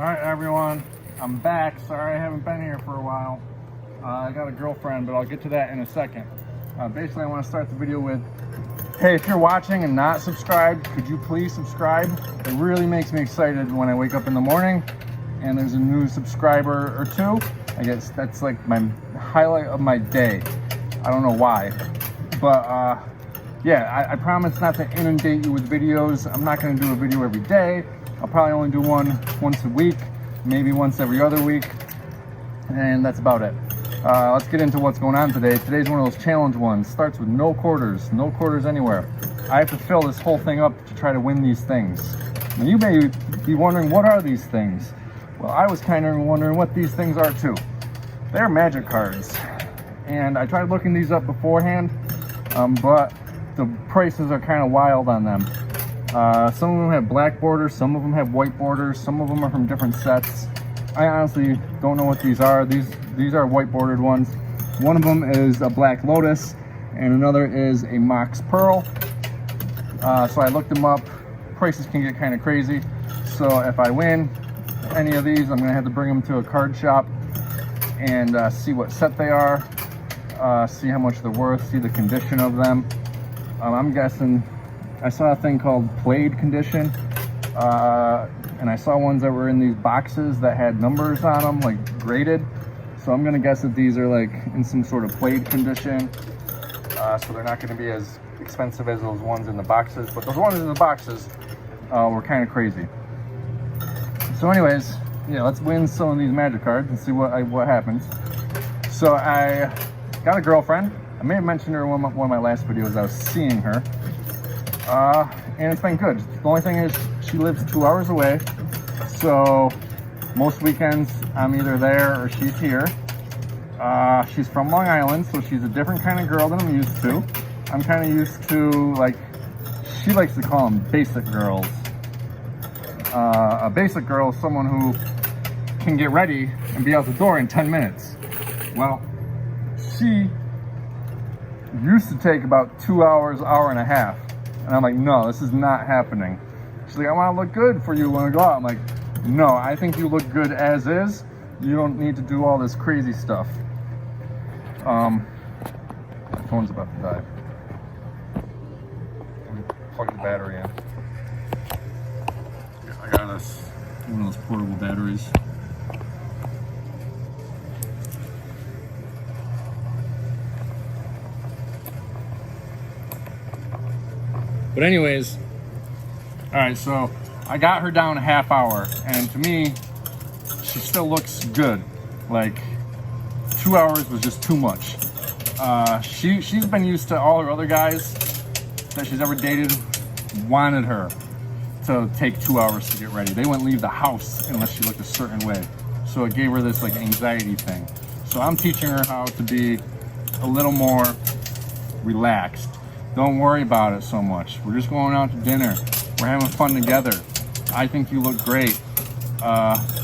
Alright everyone, I'm back. Sorry I haven't been here for a while. I got a girlfriend, but I'll get to that in a second. Basically I want to start the video with, hey, if you're watching and not subscribed, could you please subscribe? It really makes me excited when I wake up in the morning and there's a new subscriber or two. I guess that's like my highlight of my day. I don't know why, but yeah, I promise not to inundate you with videos. I'm not going to do a video every day. I'll probably only do one once a week, maybe once every other week, and that's about it. Let's get into what's going on today. Today's one of those challenge ones. Starts with no quarters anywhere. I have to fill this whole thing up to try to win these things. Now you may be wondering, what are these things? Well, I was kind of wondering what these things are too. They're magic cards, and I tried looking these up beforehand, but the prices are kind of wild on them. Some of them have black borders, some of them have white borders, some of them are from different sets. I honestly don't know what these are. These are white bordered ones. One of them is a black lotus and another is a mox pearl. So I looked them up. Prices can get kind of crazy. So if I win any of these, I'm gonna have to bring them to a card shop and see what set they are, see how much they're worth, see the condition of them. I'm guessing, I saw a thing called played condition, and I saw ones that were in these boxes that had numbers on them, like graded. So I'm gonna guess that these are like in some sort of played condition, so they're not gonna be as expensive as those ones in the boxes. But those ones in the boxes were kind of crazy. So anyways, yeah, let's win some of these magic cards and see what happens. So I got a girlfriend. I may have mentioned her in one of my last videos. I was seeing her. And it's been good. The only thing is she lives 2 hours away, so most weekends I'm either there or she's here. She's from Long Island, so she's a different kind of girl than I'm used to. I'm kind of used to, like, she likes to call them basic girls. A basic girl is someone who can get ready and be out the door in 10 minutes. Well, she used to take about 2 hours, hour and a half. And I'm like, no, this is not happening. She's like, I want to look good for you when I go out. I'm like, no, I think you look good as is. You don't need to do all this crazy stuff. My phone's about to die. Let me plug the battery in. I got one of those portable batteries. But anyways, all right, so I got her down a half hour, and to me, she still looks good. Like, 2 hours was just too much. She's been used to all her other guys that she's ever dated wanted her to take 2 hours to get ready. They wouldn't leave the house unless she looked a certain way. So it gave her this like anxiety thing. So I'm teaching her how to be a little more relaxed. Don't worry about it so much. We're just going out to dinner. We're having fun together. I think you look great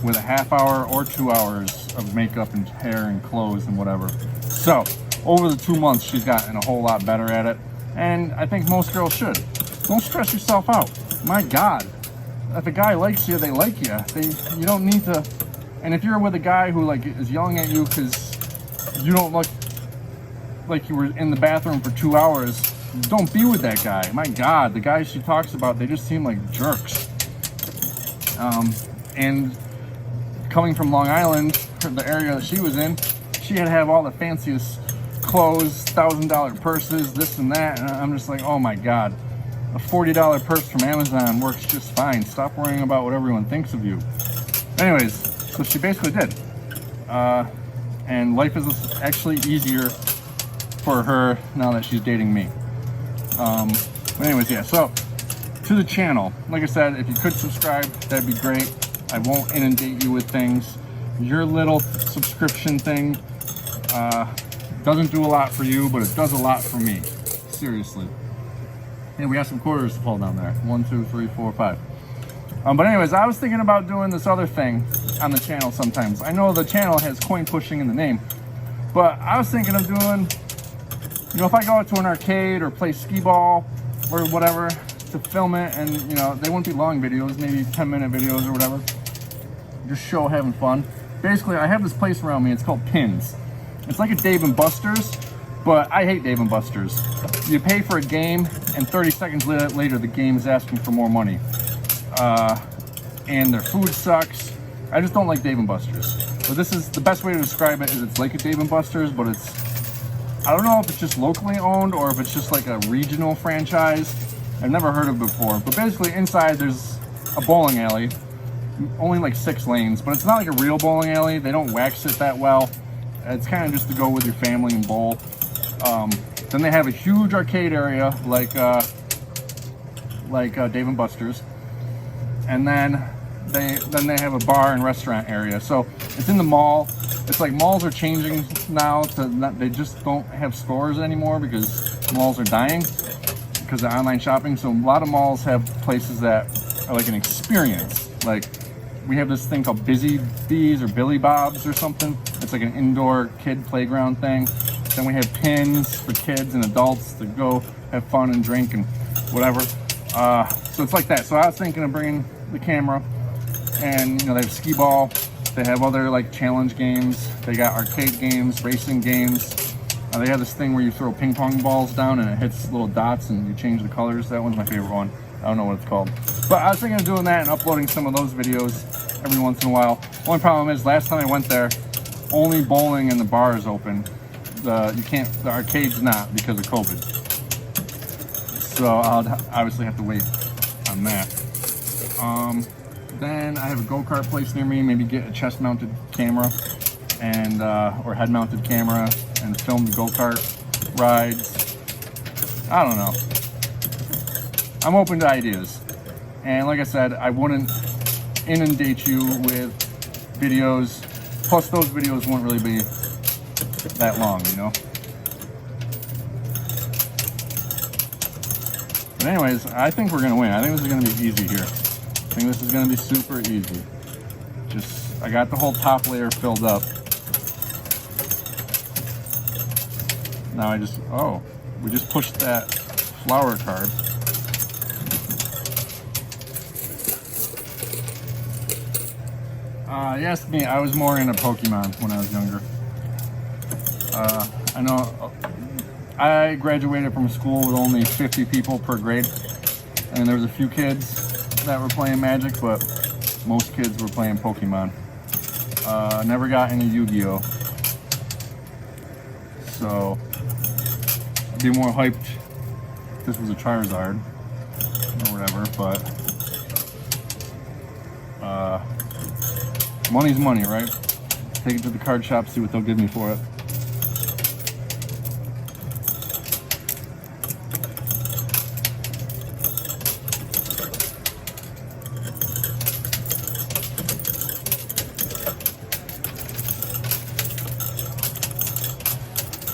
with a half hour or 2 hours of makeup and hair and clothes and whatever. So over the 2 months, she's gotten a whole lot better at it. And I think most girls should. Don't stress yourself out. My God, if a guy likes you, they like you. You don't need to. And if you're with a guy who like is yelling at you because you don't look like you were in the bathroom for 2 hours, don't be with that guy. My God, the guys she talks about, they just seem like jerks. And coming from Long Island, the area that she was in, she had to have all the fanciest clothes, $1,000 purses, this and that. And I'm just like, oh my God, a $40 purse from Amazon works just fine. Stop worrying about what everyone thinks of you. Anyways, so she basically did. And life is actually easier for her now that she's dating me. But anyways, yeah, so to the channel, like I said, if you could subscribe, that'd be great. I won't inundate you with things. Your little subscription thing doesn't do a lot for you, but it does a lot for me. Seriously. Yeah, we have some quarters to pull down there. 1, 2, 3, 4, 5. But anyways, I was thinking about doing this other thing on the channel sometimes. I know the channel has coin pushing in the name, but I was thinking of doing, you know, if I go out to an arcade or play skee ball or whatever, to film it, and you know, they won't be long videos, maybe 10-minute videos or whatever. just show having fun. Basically, I have this place around me. It's called Pins. It's like a Dave & Buster's, but I hate Dave & Buster's. You pay for a game, and 30 seconds later, the game is asking for more money. And their food sucks. I just don't like Dave & Buster's. But this is the best way to describe it, is it's like a Dave & Buster's, but it's, I don't know if it's just locally owned or if it's just like a regional franchise. I've never heard of it before. But basically inside there's a bowling alley, only like 6 lanes, but it's not like a real bowling alley. They don't wax it that well. It's kind of just to go with your family and bowl. Then they have a huge arcade area like Dave & Buster's. And then they have a bar and restaurant area. So it's in the mall. It's like malls are changing now to not, they just don't have stores anymore because malls are dying because of online shopping. So a lot of malls have places that are like an experience. Like we have this thing called Busy Bees or Billy Bob's or something. It's like an indoor kid playground thing. Then we have Pins for kids and adults to go have fun and drink and whatever. So it's like that. So I was thinking of bringing the camera, and you know, they have skee ball. They have other like challenge games. They got arcade games, racing games. They have this thing where you throw ping pong balls down and it hits little dots and you change the colors. That one's my favorite one. I don't know what it's called. But I was thinking of doing that and uploading some of those videos every once in a while. Only problem is last time I went there, only bowling and the bar is open. The arcade's not because of COVID. So I'll obviously have to wait on that. Then I have a go-kart place near me. Maybe get a chest-mounted camera and or head-mounted camera and film the go-kart rides. I don't know. I'm open to ideas. And like I said, I wouldn't inundate you with videos. Plus, those videos won't really be that long, you know? But anyways, I think we're gonna win. I think this is gonna be easy here. I think this is gonna be super easy. Just, I got the whole top layer filled up. Now I just, oh, we just pushed that flower card. You asked me, I was more into Pokemon when I was younger. I know I graduated from school with only 50 people per grade, and there was a few kids that were playing Magic, but most kids were playing Pokemon. Never got into Yu-Gi-Oh! So I'd be more hyped if this was a Charizard or whatever, but money's money, right? Take it to the card shop, see what they'll give me for it.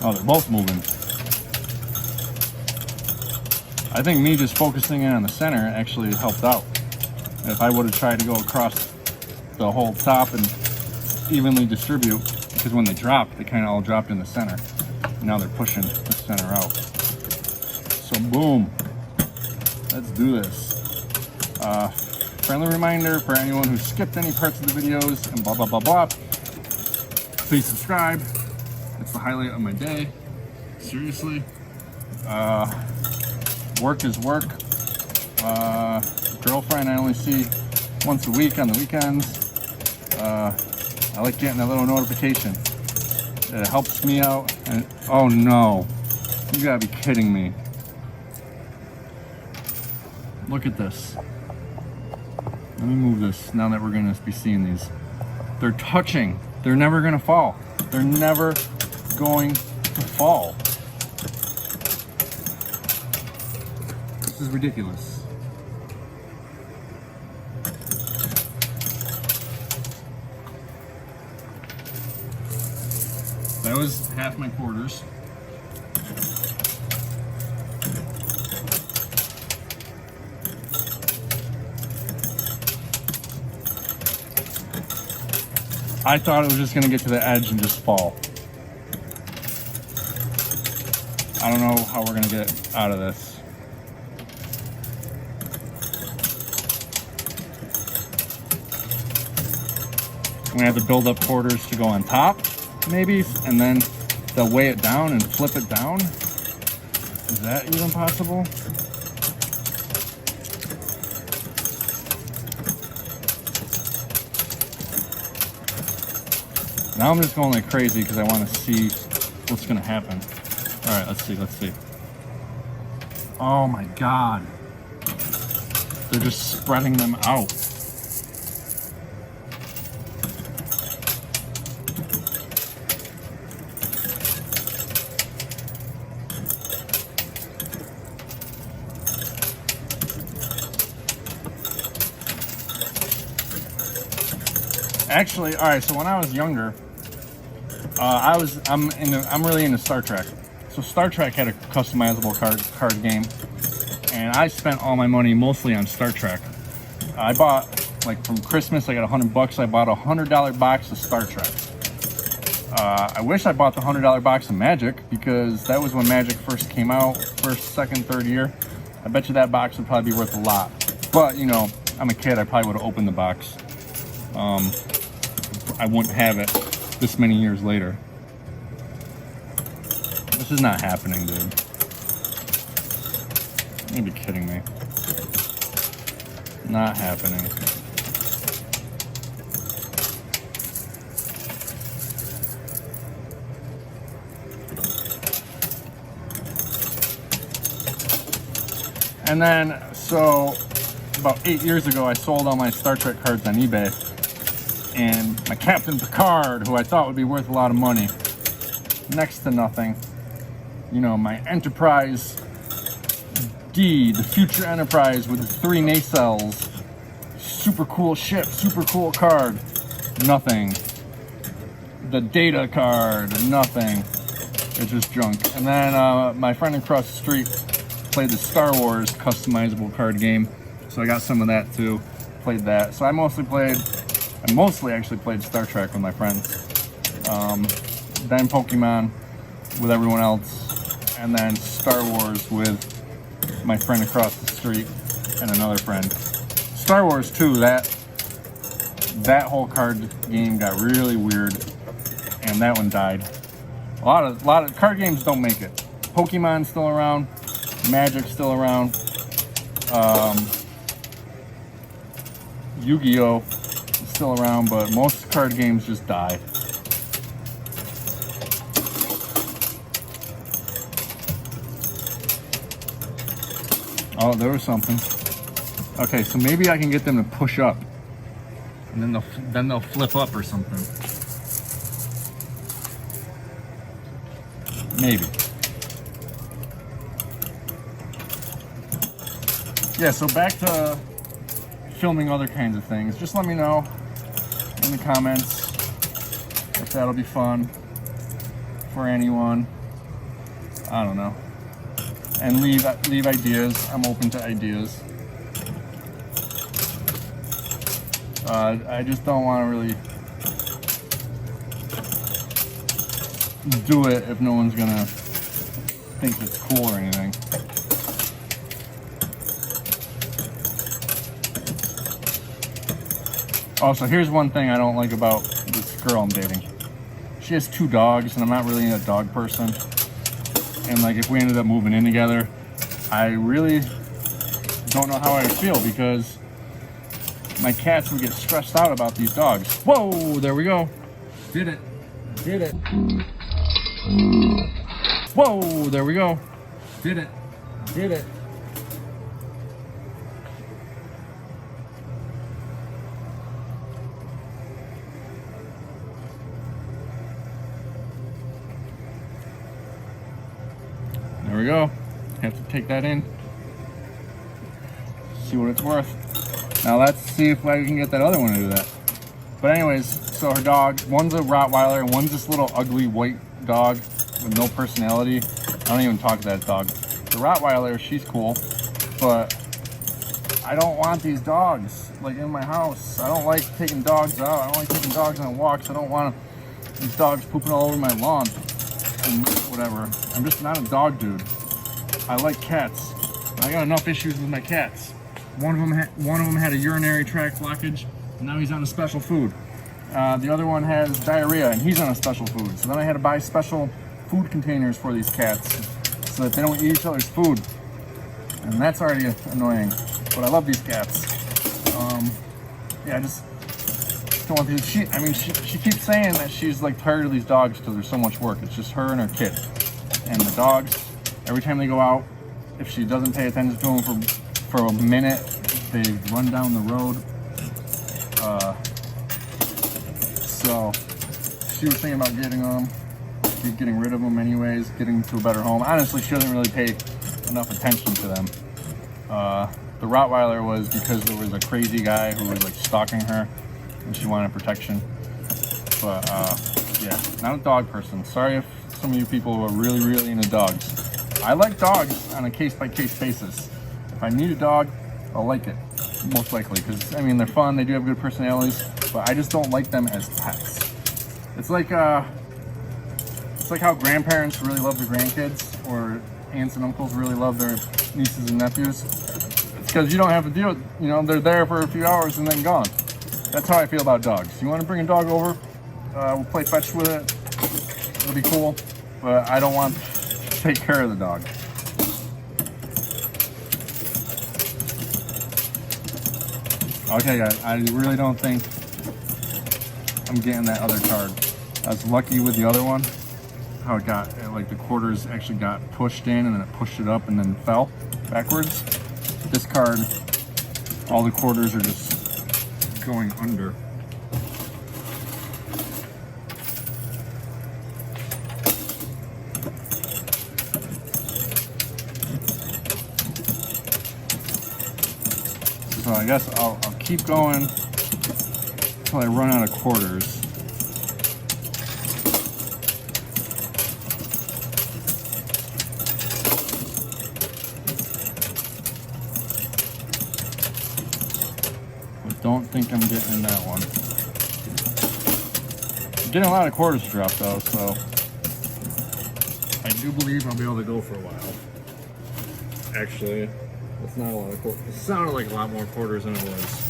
Oh, they're both moving. I think me just focusing in on the center actually helped out. If I would have tried to go across the whole top and evenly distribute, because when they dropped, they kind of all dropped in the center. Now they're pushing the center out. So boom, let's do this. Friendly reminder for anyone who skipped any parts of the videos and blah, blah, blah, blah. Please subscribe. It's the highlight of my day. Seriously. Work is work. Girlfriend I only see once a week on the weekends. I like getting a little notification. It helps me out. And oh no, you gotta be kidding me. Look at this. Let me move this now that we're gonna be seeing these. They're touching. They're never gonna fall. They're never going to fall. This is ridiculous. That was half my quarters. I thought it was just gonna get to the edge and just fall. I don't know how we're gonna get out of this. gonna have to build up quarters to go on top, maybe, and then they'll weigh it down and flip it down. Is that even possible? Now I'm just going like crazy because I want to see what's going to happen. All right, let's see. Oh my God. They're just spreading them out. Actually, all right, so when I was younger, I'm really into Star Trek. So Star Trek had a customizable card game, and I spent all my money mostly on Star Trek. I bought, like, from Christmas, I got $100. I bought a $100 box of Star Trek. I wish I bought the $100 box of Magic, because that was when Magic first came out, first, second, third year. I bet you that box would probably be worth a lot. But, you know, I'm a kid, I probably would have opened the box. I wouldn't have it this many years later. This is not happening, dude. You gotta be kidding me. Not happening. And then, so about 8 years ago, I sold all my Star Trek cards on eBay. And my Captain Picard, who I thought would be worth a lot of money, next to nothing. You know, my Enterprise D, the future Enterprise with the 3 nacelles. Super cool ship, super cool card. Nothing. The Data card, nothing. It's just junk. And then my friend across the street played the Star Wars customizable card game. So I got some of that too. Played that. So I mostly actually played Star Trek with my friends. Then Pokemon with everyone else. And then Star Wars with my friend across the street and another friend. Star Wars 2, that whole card game got really weird, and that one died. A lot of card games don't make it. Pokemon's still around, Magic's still around, Yu-Gi-Oh! Is still around, but most card games just die. Oh, there was something. Okay, so maybe I can get them to push up, and then they'll flip up or something. Maybe. Yeah, so back to filming other kinds of things. Just let me know in the comments if that'll be fun for anyone. I don't know. And leave ideas. I'm open to ideas. I just don't want to really do it if no one's gonna think it's cool or anything. Also, here's one thing I don't like about this girl I'm dating. She has 2 dogs, and I'm not really a dog person. And like, if we ended up moving in together, I really don't know how I'd feel, because my cats would get stressed out about these dogs. Whoa, there we go. Did it. Did it. Whoa, there we go. Did it. Did it. There we go. Have to take that in. See what it's worth. Now let's see if I can get that other one to do that. But anyways, so her dog, one's a Rottweiler and one's this little ugly white dog with no personality. I don't even talk to that dog. The Rottweiler, she's cool, but I don't want these dogs like in my house. I don't like taking dogs out. I don't like taking dogs on walks. I don't want these dogs pooping all over my lawn and whatever. I'm just not a dog dude. I like cats. I got enough issues with my cats. One of them had a urinary tract blockage, and now he's on a special food. The other one has diarrhea, and he's on a special food. So then I had to buy special food containers for these cats so that they don't eat each other's food. And that's already annoying. But I love these cats. Yeah, I just don't want these. She keeps saying that she's like tired of these dogs because there's so much work. It's just her and her kid. And the dogs, every time they go out, if she doesn't pay attention to them for a minute, they run down the road. So she was thinking about getting rid of them anyways, getting to a better home. Honestly, she doesn't really pay enough attention to them. The Rottweiler was because there was a crazy guy who was like stalking her and she wanted protection. But yeah, not a dog person. Sorry if some of you people are really into dogs. I like dogs on a case-by-case basis. If I need a dog, I'll like it, most likely, because I mean they're fun, they do have good personalities, but I just don't like them as pets. It's like how grandparents really love their grandkids, or aunts and uncles really love their nieces and nephews. It's because you don't have to deal with, you know, they're there for a few hours and then gone. That's how I feel about dogs. You want to bring a dog over, we'll play fetch with it, it'll be cool, but I don't want to take care of the dog. Okay guys, I really don't think I'm getting that other card. I was lucky with the other one, how it got, like the quarters actually got pushed in and then it pushed it up and then fell backwards. This card, all the quarters are just going under. So I guess I'll keep going until I run out of quarters. But don't think I'm getting in that one. I'm getting a lot of quarters to drop though, so I do believe I'll be able to go for a while. Actually, that's not a lot of quarters. It sounded like a lot more quarters than it was.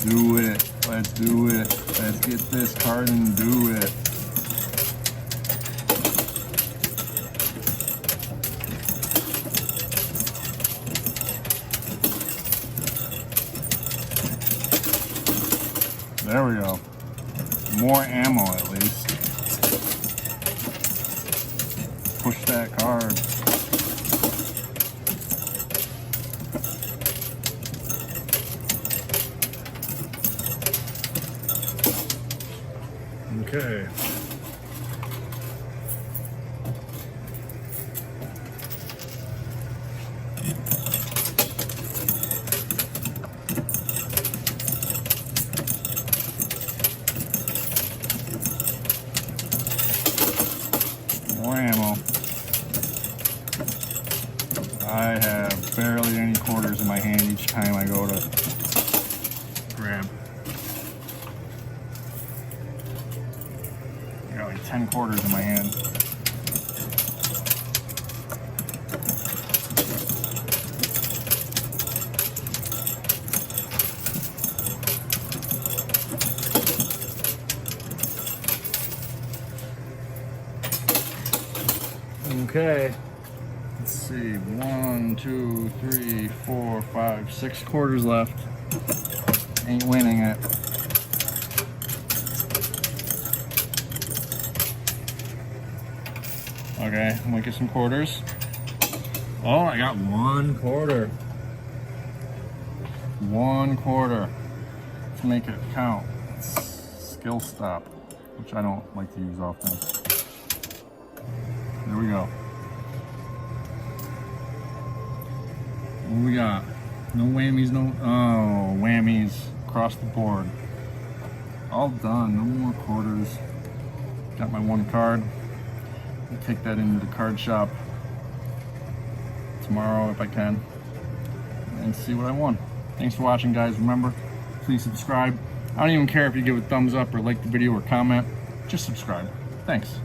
Do it. Let's do it. Let's get this card and do it. There we go. More ammo at least. Push that card. Okay. More ammo. I have barely any quarters in my hand each time I go to grab. 10 quarters in my hand. Okay, let's see, 1, 2, 3, 4, 5, 6 quarters left. Ain't winning it. Okay, I'm gonna get some quarters. Oh, I got 1 quarter. 1 quarter to make it count. It's skill stop, which I don't like to use often. There we go. What do we got? No whammies, oh, whammies across the board. All done, no more quarters. Got my 1 card. I'll take that into the card shop tomorrow if I can and see what I won. Thanks for watching, guys. Remember, please subscribe. I don't even care if you give a thumbs up or like the video or comment. Just subscribe. Thanks.